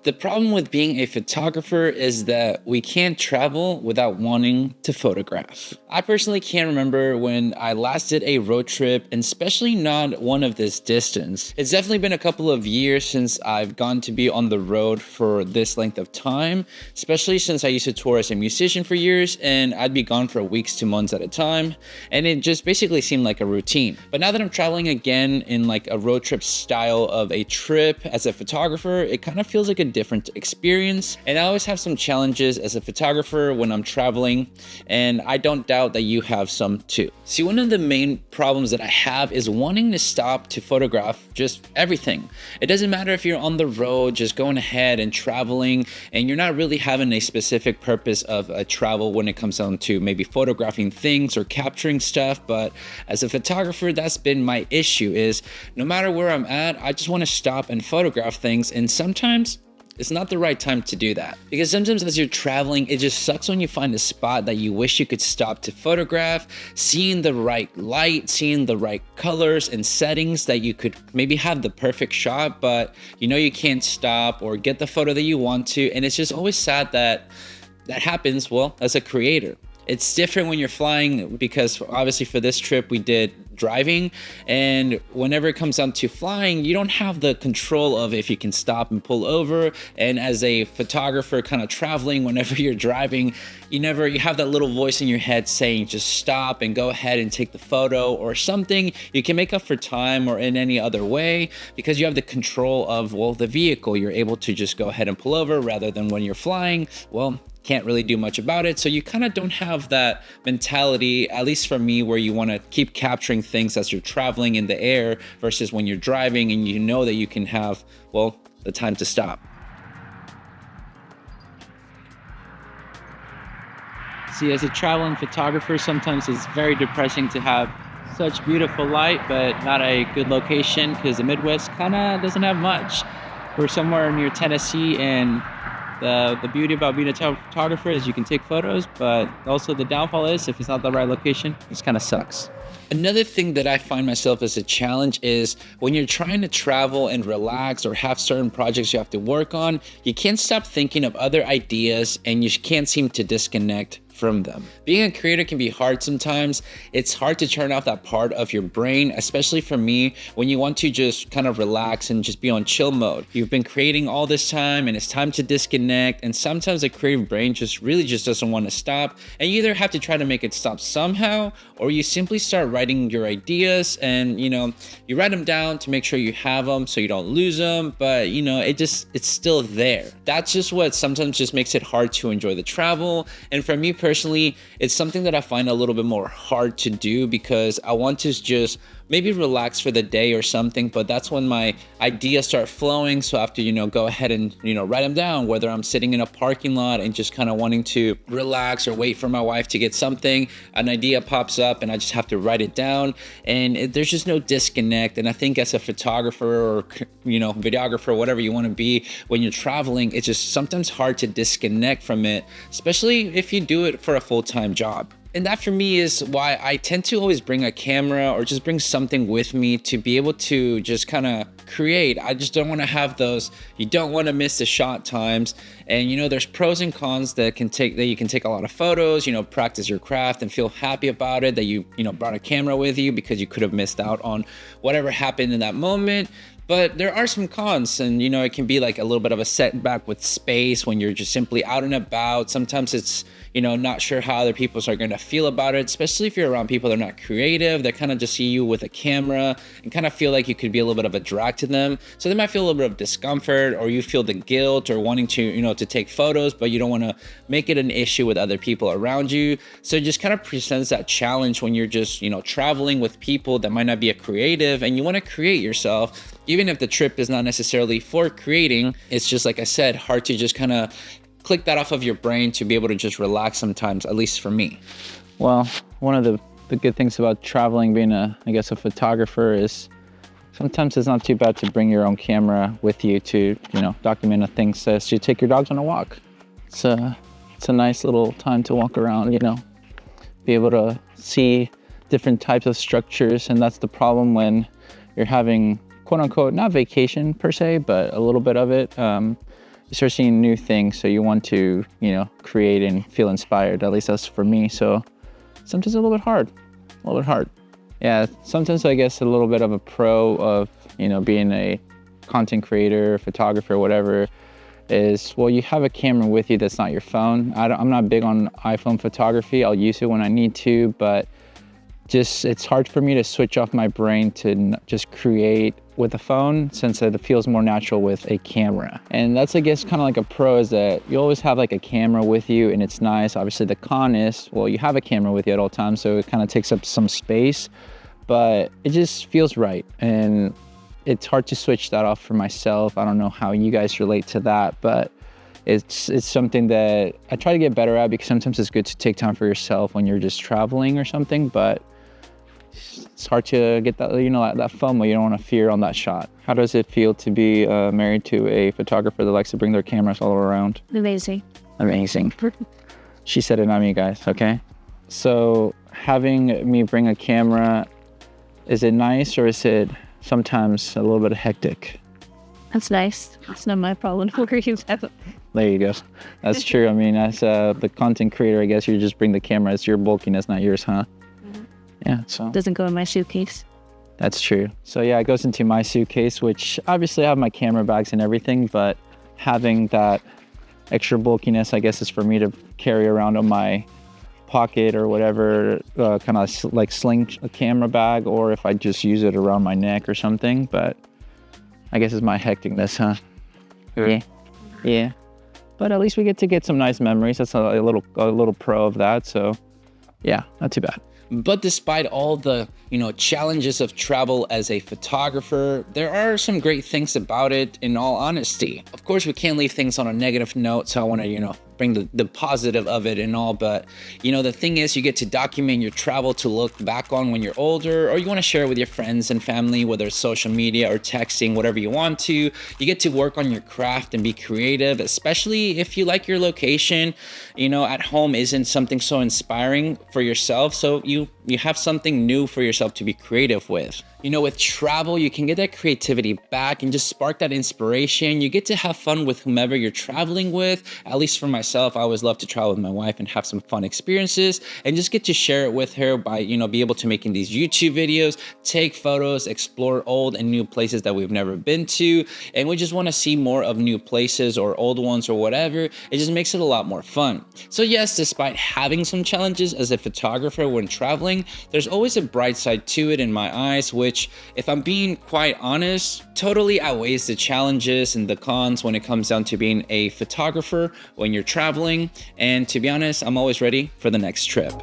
The problem with being a photographer is that we can't travel without wanting to photograph. I personally can't remember when I last did a road trip, and especially not one of this distance. It's definitely been a couple of years since I've gone to be on the road for this length of time, especially since I used to tour as a musician for years, and I'd be gone for weeks to months at a time, and it just basically seemed like a routine. But now that I'm traveling again in like a road trip style of a trip as a photographer, it kind of feels like a different experience. And I always have some challenges as a photographer when I'm traveling, and I don't doubt that you have some too. See, one of the main problems that I have is wanting to stop to photograph just everything. It doesn't matter if you're on the road, just going ahead and traveling, and you're not really having a specific purpose of a travel when it comes down to maybe photographing things or capturing stuff. But as a photographer, that's been my issue, is no matter where I'm at, I just want to stop and photograph things. And sometimes it's not the right time to do that, because sometimes as you're traveling, it just sucks when you find a spot that you wish you could stop to photograph, seeing the right light, seeing the right colors and settings that you could maybe have the perfect shot, but you know you can't stop or get the photo that you want to. And it's just always sad that that happens, well, as a creator. It's different when you're flying, because obviously for this trip we did driving, and whenever it comes down to flying, you don't have the control of if you can stop and pull over. And as a photographer kind of traveling, whenever you're driving, you have that little voice in your head saying just stop and go ahead and take the photo or something. You can make up for time or in any other way because you have the control of, well, the vehicle. You're able to just go ahead and pull over, rather than when you're flying, well, can't really do much about it. So you kind of don't have that mentality, at least for me, where you want to keep capturing things as you're traveling in the air versus when you're driving and you know that you can have, well, the time to stop. See, as a traveling photographer, sometimes it's very depressing to have such beautiful light, but not a good location, because the Midwest kind of doesn't have much. We're somewhere near Tennessee, and the beauty about being a photographer is you can take photos, but also the downfall is if it's not the right location, it kind of sucks. Another thing that I find myself as a challenge is when you're trying to travel and relax or have certain projects you have to work on, you can't stop thinking of other ideas and you can't seem to disconnect from them. Being a creator can be hard sometimes. It's hard to turn off that part of your brain, especially for me, when you want to just kind of relax and just be on chill mode. You've been creating all this time and it's time to disconnect, and sometimes the creative brain just doesn't want to stop, and you either have to try to make it stop somehow, or you simply start writing your ideas and you write them down to make sure you have them so you don't lose them, but it's still there. That's just what sometimes just makes it hard to enjoy the travel. And for me personally, it's something that I find a little bit more hard to do, because I want to just maybe relax for the day or something, but that's when my ideas start flowing. So I have to, go ahead and, write them down, whether I'm sitting in a parking lot and just kind of wanting to relax or wait for my wife to get something, an idea pops up and I just have to write it down, and there's just no disconnect. And I think as a photographer or, videographer, whatever you want to be, when you're traveling, it's just sometimes hard to disconnect from it, especially if you do it for a full-time job. And that for me is why I tend to always bring a camera or just bring something with me to be able to just kind of create. I just don't want to have those, you don't want to miss the shot times. And there's pros and cons that you can take a lot of photos, practice your craft and feel happy about it, that you brought a camera with you, because you could have missed out on whatever happened in that moment. But there are some cons, and it can be like a little bit of a setback with space when you're just simply out and about. Sometimes it's not sure how other people are going to feel about it, especially if you're around people that are not creative, that kind of just see you with a camera and kind of feel like you could be a little bit of a drag to them. So they might feel a little bit of discomfort, or you feel the guilt or wanting to, to take photos, but you don't want to make it an issue with other people around you. So it just kind of presents that challenge when you're just, traveling with people that might not be a creative, and you want to create yourself. Even if the trip is not necessarily for creating, it's just, like I said, hard to just kind of click that off of your brain to be able to just relax sometimes, at least for me. Well, one of the good things about traveling, being a photographer, is sometimes it's not too bad to bring your own camera with you to, document a thing. Says you take your dogs on a walk. It's a nice little time to walk around, be able to see different types of structures. And that's the problem when you're having, quote unquote, not vacation per se, but a little bit of it. start seeing new things, so you want to, create and feel inspired. At least that's for me. So sometimes a little bit hard. Yeah, sometimes I guess a little bit of a pro of, being a content creator, photographer, whatever, is, well, you have a camera with you that's not your phone. I'm not big on iPhone photography. I'll use it when I need to, but it's hard for me to switch off my brain to just create with a phone, since it feels more natural with a camera. And that's, I guess, kind of like a pro, is that you always have like a camera with you, and it's nice. Obviously the con is, well, you have a camera with you at all times, so it kind of takes up some space, but it just feels right. And it's hard to switch that off for myself. I don't know how you guys relate to that, but it's something that I try to get better at, because sometimes it's good to take time for yourself when you're just traveling or something, but it's hard to get that, that FOMO. You don't want to fear on that shot. How does it feel to be married to a photographer that likes to bring their cameras all around? Amazing. She said it, not me, guys, okay? So having me bring a camera, is it nice, or is it sometimes a little bit hectic? That's nice. That's not my problem. There you go. That's true. I mean, as the content creator, I guess you just bring the camera. It's your bulkiness, not yours, huh? Yeah, so. Doesn't go in my suitcase. That's true. So yeah, it goes into my suitcase, which obviously I have my camera bags and everything, but having that extra bulkiness, I guess, is for me to carry around on my pocket or whatever, kind of like sling a camera bag, or if I just use it around my neck or something. But I guess it's my hecticness, huh? Yeah. But at least we get some nice memories. That's a little pro of that. So yeah, not too bad. But despite all the, challenges of travel as a photographer, there are some great things about it, in all honesty. Of course, we can't leave things on a negative note, so I want to, bring the positive of it and all. But, the thing is, you get to document your travel to look back on when you're older, or you want to share it with your friends and family, whether it's social media or texting, whatever you want to. You get to work on your craft and be creative, especially if you like your location. At home isn't something so inspiring for yourself, so you have something new for yourself to be creative with. With travel, you can get that creativity back and just spark that inspiration. You get to have fun with whomever you're traveling with. At least for myself, I always love to travel with my wife and have some fun experiences, and just get to share it with her by, be able to making these YouTube videos, take photos, explore old and new places that we've never been to. And we just want to see more of new places or old ones or whatever. It just makes it a lot more fun. So yes, despite having some challenges as a photographer when traveling, there's always a bright side to it in my eyes, which, if I'm being quite honest, totally outweighs the challenges and the cons when it comes down to being a photographer when you're traveling. And to be honest, I'm always ready for the next trip.